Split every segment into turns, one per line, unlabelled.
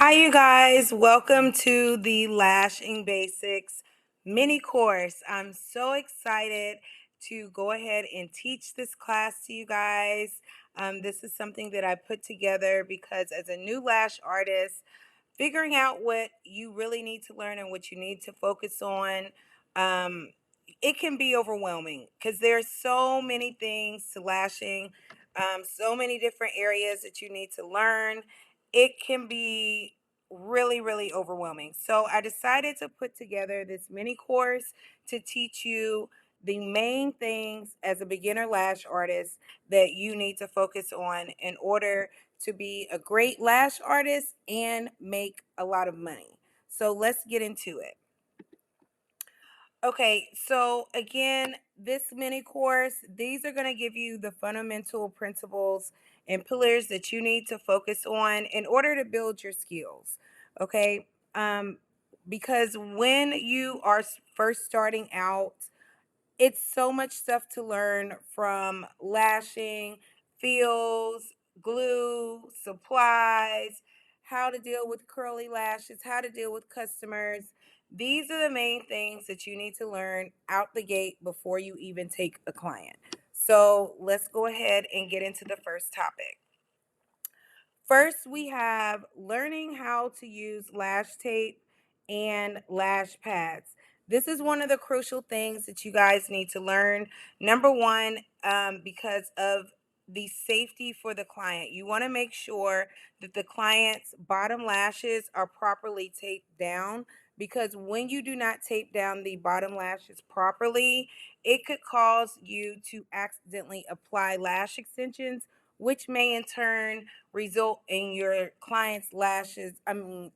Hi, you guys. Welcome to the Lashing Basics mini course. I'm so excited to go ahead and teach this class to you guys. This is something that I put together because as a new lash artist, figuring out what you really need to learn and what you need to focus on, um, it can be overwhelming because there's so many things to lashing, so many different areas that you need to learn. It can be really overwhelming. So I decided to put together this mini course to teach you the main things as a beginner lash artist that you need to focus on in order to be a great lash artist and make a lot of money. So let's get into it. Okay, so again, this mini course, these are going to give you the fundamental principles and pillars that you need to focus on in order to build your skills. Okay, because when you are first starting out, it's so much stuff to learn from lashing, feels, glue, supplies, how to deal with curly lashes, how to deal with customers. These are the main things that you need to learn out the gate before you even take a client. So let's go ahead and get into the first topic. First, we have learning how to use lash tape and lash pads. This is one of the crucial things that you guys need to learn. Number one, because of the safety for the client, you want to make sure that the client's bottom lashes are properly taped down, because when you do not tape down the bottom lashes properly, it could cause you to accidentally apply lash extensions, which may in turn result in your client's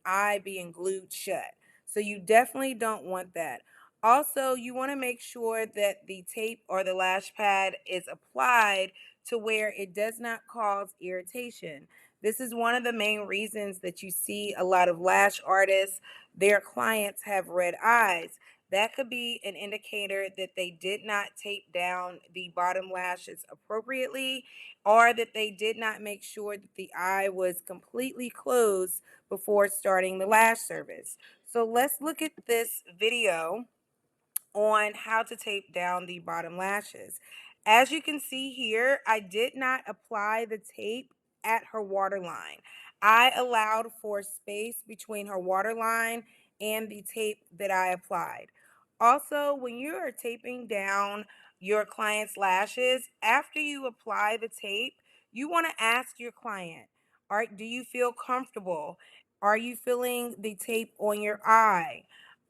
eye being glued shut. So you definitely don't want that. Also, you want to make sure that the tape or the lash pad is applied to where it does not cause irritation. This is one of the main reasons that you see a lot of lash artists, their clients have red eyes. That could be an indicator that they did not tape down the bottom lashes appropriately, or that they did not make sure that the eye was completely closed before starting the lash service. So let's look at this video on how to tape down the bottom lashes. As you can see here, I did not apply the tape at her waterline. I allowed for space between her waterline and the tape that I applied. Also, when you are taping down your client's lashes, after you apply the tape, you want to ask your client, do you feel comfortable? Are you feeling the tape on your eye?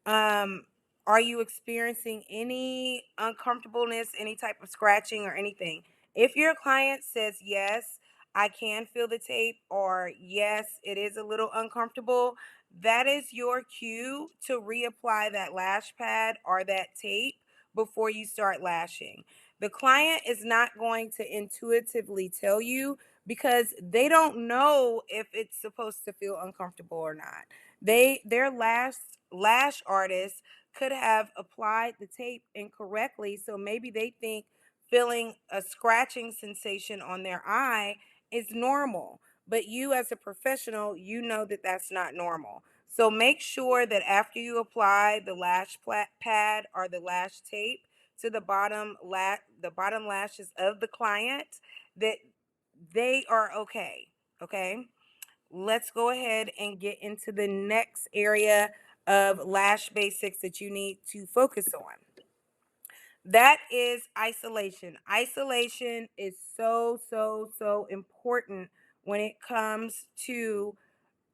Um, are you experiencing any uncomfortableness, any type of scratching or anything? If your client says, yes, I can feel the tape, or yes, it is a little uncomfortable, that is your cue to reapply that lash pad or that tape before you start lashing. The client is not going to intuitively tell you because they don't know if it's supposed to feel uncomfortable or not. Their lash artist could have applied the tape incorrectly, so maybe they think feeling a scratching sensation on their eye is normal. But you, as a professional, you know that that's not normal. So make sure that after you apply the pad or the lash tape to the the bottom lashes of the client, that they are okay. Okay. Let's go ahead and get into the next area of lash basics that you need to focus on. That is isolation. Isolation is so important when it comes to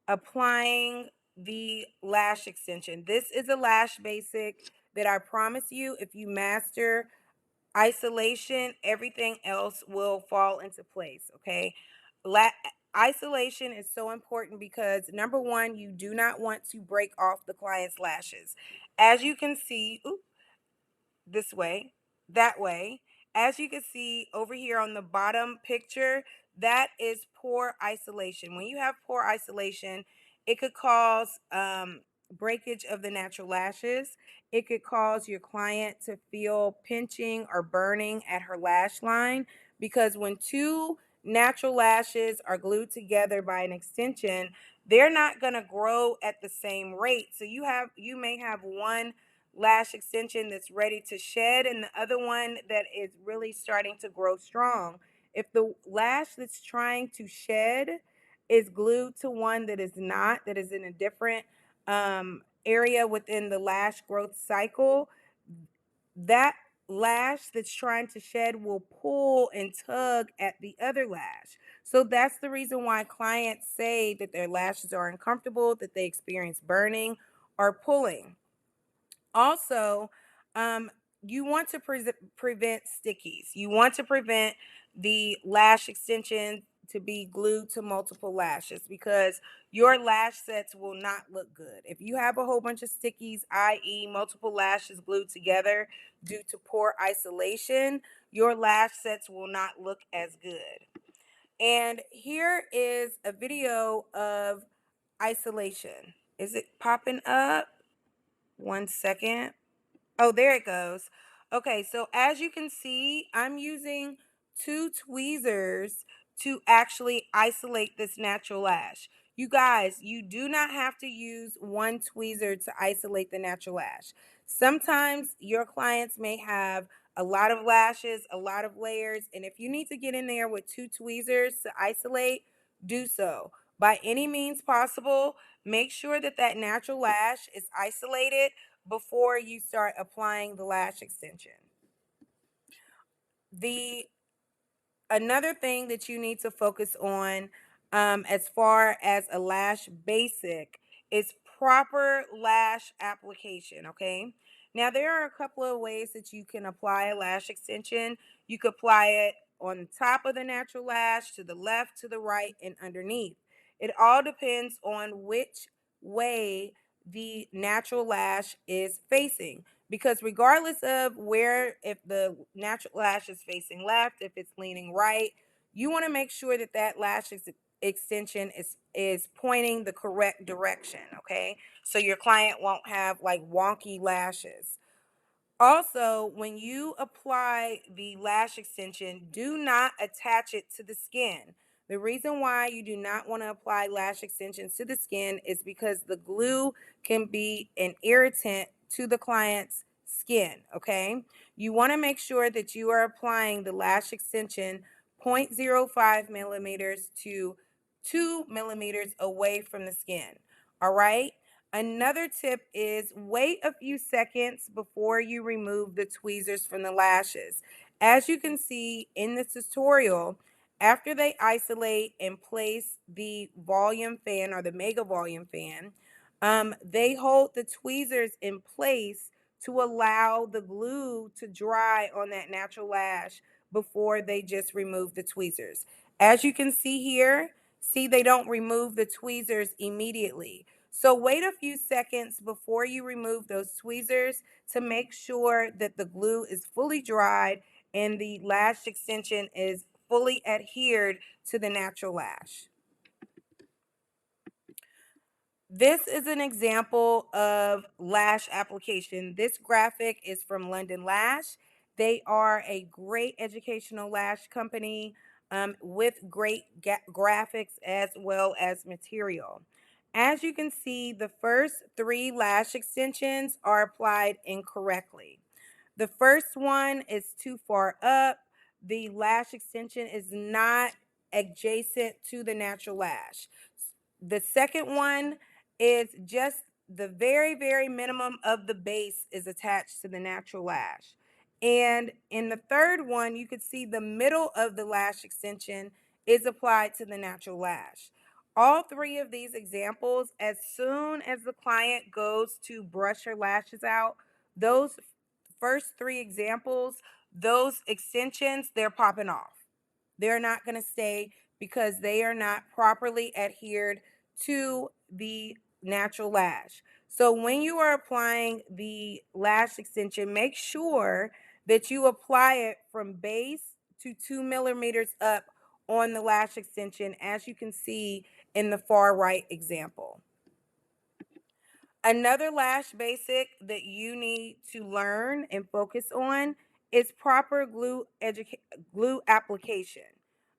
applying the lash extension. This is a lash basic that I promise you, if you master isolation, everything else will fall into place. Okay. La- Isolation is so important because number one, you do not want to break off the client's lashes. As you can see, this way, that way. As you can see over here on the bottom picture, that is poor isolation. When you have poor isolation, it could cause breakage of the natural lashes. It could cause your client to feel pinching or burning at her lash line, because when two natural lashes are glued together by an extension, they're not going to grow at the same rate. So you may have one lash extension that's ready to shed and the other one that is really starting to grow strong. If the lash that's trying to shed is glued to one that is not, that is in a different area within the lash growth cycle, that lash that's trying to shed will pull and tug at the other lash. So that's the reason why clients say that their lashes are uncomfortable, that they experience burning or pulling. Also, you want to prevent stickies. You want to prevent the lash extension to be glued to multiple lashes because your lash sets will not look good. If you have a whole bunch of stickies, i.e., multiple lashes glued together due to poor isolation, your lash sets will not look as good. And here is a video of isolation. Is it popping up? 1 second. Oh, there it goes. Okay, so as you can see, I'm using two tweezers to actually isolate this natural lash. You guys, you do not have to use one tweezer to isolate the natural lash. Sometimes your clients may have a lot of lashes, a lot of layers, and if you need to get in there with two tweezers to isolate, do so. By any means possible, make sure that that natural lash is isolated before you start applying the lash extension. The Another thing that you need to focus on, as far as a lash basic, is proper lash application. Okay, now there are a couple of ways that you can apply a lash extension. You could apply it on the top of the natural lash, to the left, to the right, and underneath. It all depends on which way the natural lash is facing, because regardless of where, if the natural lash is facing left, if it's leaning right, you want to make sure that that lash extension is pointing the correct direction. Okay, so your client won't have like wonky lashes. Also, when you apply the lash extension, do not attach it to the skin. The reason why you do not want to apply lash extensions to the skin is because the glue can be an irritant to the client's skin, okay? You want to make sure that you are applying the lash extension 0.05 millimeters to 2 millimeters away from the skin, all right? Another tip is wait a few seconds before you remove the tweezers from the lashes. As you can see in this tutorial, after they isolate and place the volume fan or the mega volume fan, they hold the tweezers in place to allow the glue to dry on that natural lash before they just remove the tweezers. As you can see here, see, they don't remove the tweezers immediately. So wait a few seconds before you remove those tweezers to make sure that the glue is fully dried and the lash extension is fully adhered to the natural lash. This is an example of lash application. This graphic is from London Lash. They are a great educational lash company, with great graphics as well as material. As you can see, the first three lash extensions are applied incorrectly. The first one is too far up. The lash extension is not adjacent to the natural lash. The second one is just the very, very minimum of the base is attached to the natural lash. And in the third one, you could see the middle of the lash extension is applied to the natural lash. All three of these examples, as soon as the client goes to brush her lashes out, those first three examples, those extensions, they're popping off. They're not going to stay because they are not properly adhered to the natural lash. So when you are applying the lash extension, make sure that you apply it from base to 2 millimeters up on the lash extension, as you can see in the far right example. Another lash basic that you need to learn and focus on is proper glue application.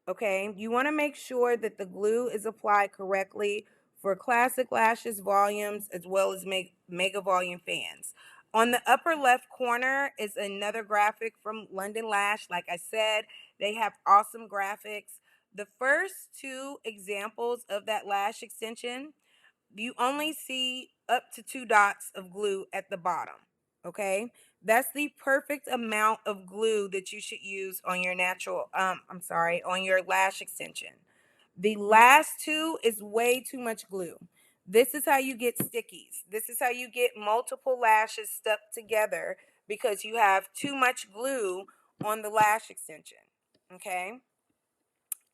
Okay, you want to make sure that the glue is applied correctly for classic lashes, volumes, as well as mega volume fans. On the upper left corner is another graphic from London Lash. Like I said, they have awesome graphics. The first two examples of that lash extension, you only see up to 2 dots of glue at the bottom. Okay, that's the perfect amount of glue that you should use on your on your lash extension. The last two is way too much glue. This is how you get stickies. This is how you get multiple lashes stuck together because you have too much glue on the lash extension. Okay,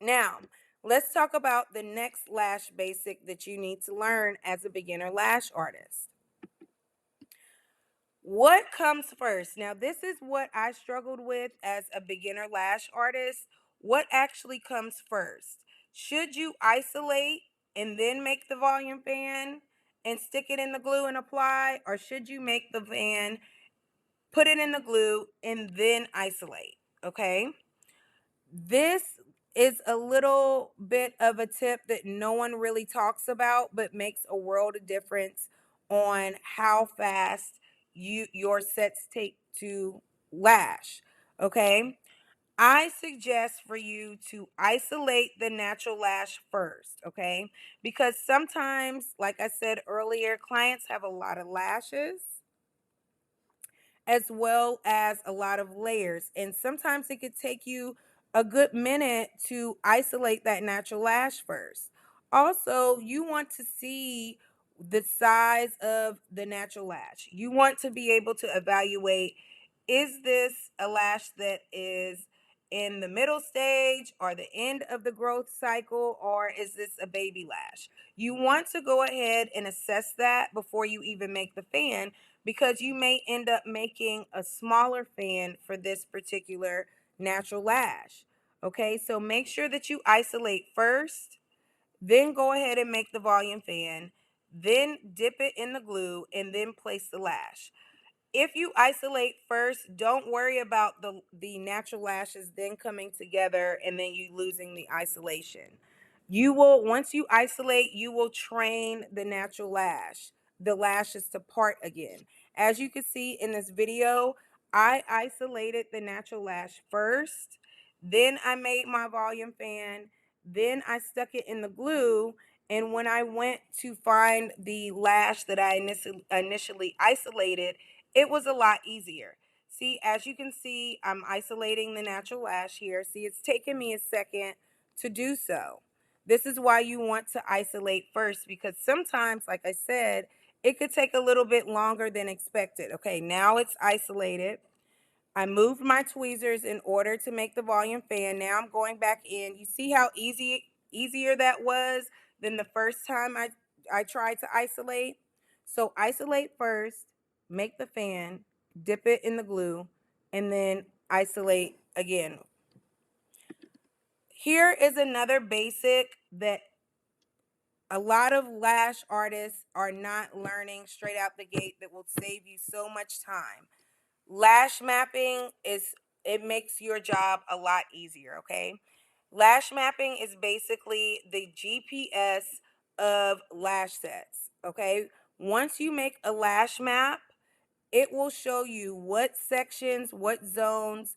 now let's talk about the next lash basic that you need to learn as a beginner lash artist. What comes first? Now, this is what I struggled with as a beginner lash artist. What actually comes first? Should you isolate and then make the volume fan and stick it in the glue and apply? Or should you make the fan, put it in the glue, and then isolate? Okay. This is a little bit of a tip that no one really talks about, but makes a world of difference on how fast your sets take to lash. Okay. I suggest for you to isolate the natural lash first, okay? Because sometimes, like I said earlier, clients have a lot of lashes as well as a lot of layers. And sometimes it could take you a good minute to isolate that natural lash first. Also, you want to see the size of the natural lash. You want to be able to evaluate, is this a lash that is in the middle stage or the end of the growth cycle, or is this a baby lash? You want to go ahead and assess that before you even make the fan, because you may end up making a smaller fan for this particular natural lash. Okay, so make sure that you isolate first, then go ahead and make the volume fan, then dip it in the glue, and then place the lash. If you isolate first, don't worry about the natural lashes then coming together and then you losing the isolation. You will, once you isolate, you will train the natural lash, the lashes to part again. As you can see in this video, I isolated the natural lash first, then I made my volume fan, then I stuck it in the glue, and when I went to find the lash that I initially isolated, it was a lot easier. See, as you can see, I'm isolating the natural lash here. See, it's taken me a second to do so. This is why you want to isolate first, because sometimes, like I said, it could take a little bit longer than expected. Okay, now it's isolated. I moved my tweezers in order to make the volume fan. Now I'm going back in. You see how easier that was than the first time I tried to isolate? So isolate first, make the fan, dip it in the glue, and then isolate again. Here is another basic that a lot of lash artists are not learning straight out the gate that will save you so much time. Lash mapping is, it makes your job a lot easier, okay? Lash mapping is basically the GPS of lash sets, okay? Once you make a lash map, it will show you what sections, what zones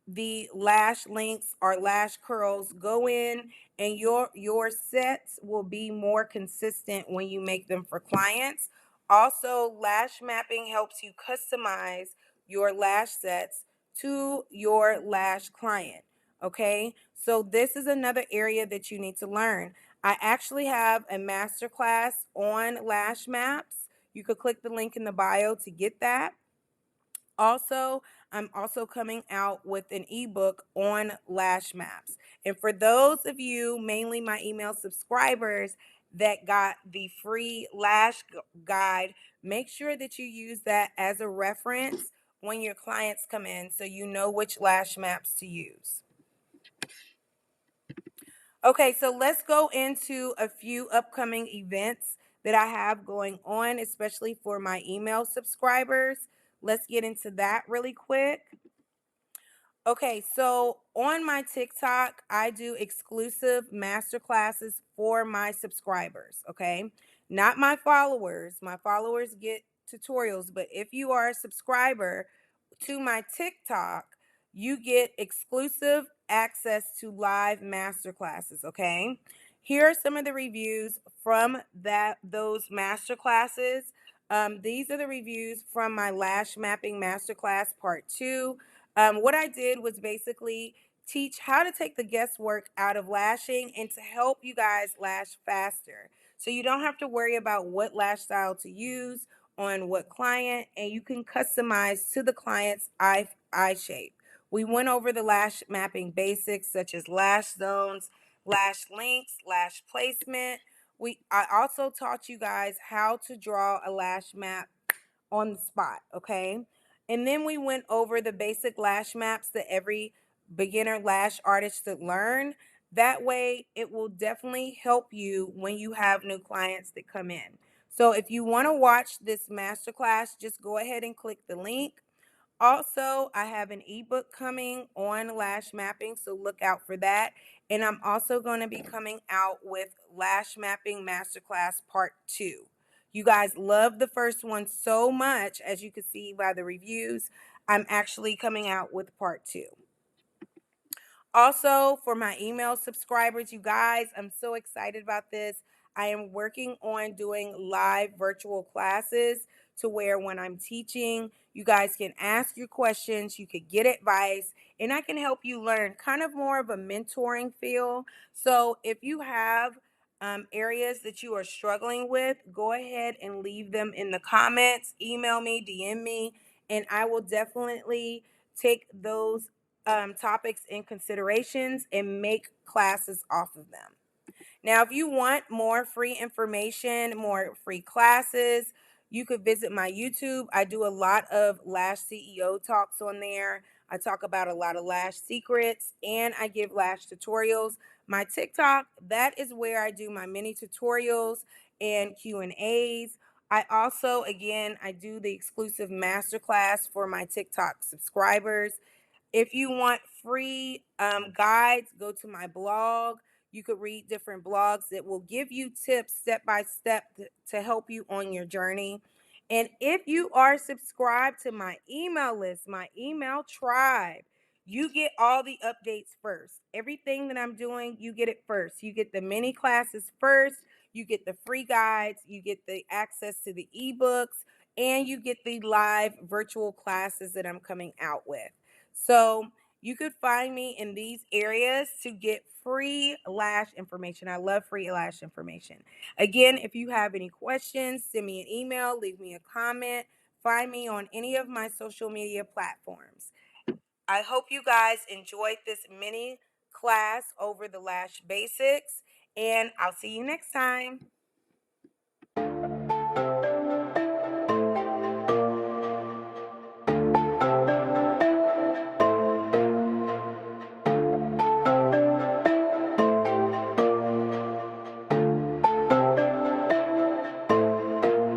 the lash links or lash curls go in, and your sets will be more consistent when you make them for clients. Also, lash mapping helps you customize your lash sets to your lash client. Okay, so this is another area that you need to learn. I actually have a masterclass on lash maps. You could click the link in the bio to get that. Also, I'm also coming out with an ebook on lash maps. And for those of you, mainly my email subscribers, that got the free lash guide, make sure that you use that as a reference when your clients come in so you know which lash maps to use. Okay, so let's go into a few upcoming events that I have going on, especially for my email subscribers. Let's get into that really quick. Okay, so on my TikTok, I do exclusive master classes for my subscribers, okay? Not my followers. My followers get tutorials, but if you are a subscriber to my TikTok, you get exclusive access to live master classes, okay? Here are some of the reviews from those master classes. These are the reviews from my Lash Mapping Masterclass Part 2. What I did was basically teach how to take the guesswork out of lashing and to help you guys lash faster. So you don't have to worry about what lash style to use on what client, and you can customize to the client's eye shape. We went over the lash mapping basics such as lash zones, lash lengths, lash placement. I also taught you guys how to draw a lash map on the spot, okay? And then we went over the basic lash maps that every beginner lash artist should learn. That way, it will definitely help you when you have new clients that come in. So if you want to watch this masterclass, just go ahead and click the link. Also, I have an ebook coming on lash mapping, so look out for that. And I'm also going to be coming out with Lash Mapping Masterclass Part 2. You guys love the first one so much, as you can see by the reviews. I'm actually coming out with Part 2. Also, for my email subscribers, you guys, I'm so excited about this. I am working on doing live virtual classes to where when I'm teaching, you guys can ask your questions, you could get advice, and I can help you learn kind of more of a mentoring feel. So if you have areas that you are struggling with, go ahead and leave them in the comments, email me, DM me, and I will definitely take those topics in considerations and make classes off of them. Now, if you want more free information, more free classes, you could visit my YouTube. I do a lot of lash CEO talks on there. I talk about a lot of lash secrets and I give lash tutorials. My TikTok, that is where I do my mini tutorials and Q&As. I also, again, I do the exclusive masterclass for my TikTok subscribers. If you want free guides, go to my blog. You could read different blogs that will give you tips step by step to help you on your journey. And if you are subscribed to my email list, my email tribe, you get all the updates first. Everything that I'm doing, you get it first. You get the mini classes first. You get the free guides. You get the access to the ebooks. And you get the live virtual classes that I'm coming out with. So you could find me in these areas to get free lash information. I love free lash information. Again, if you have any questions, send me an email, leave me a comment, find me on any of my social media platforms. I hope you guys enjoyed this mini class over the lash basics, and I'll see you next time.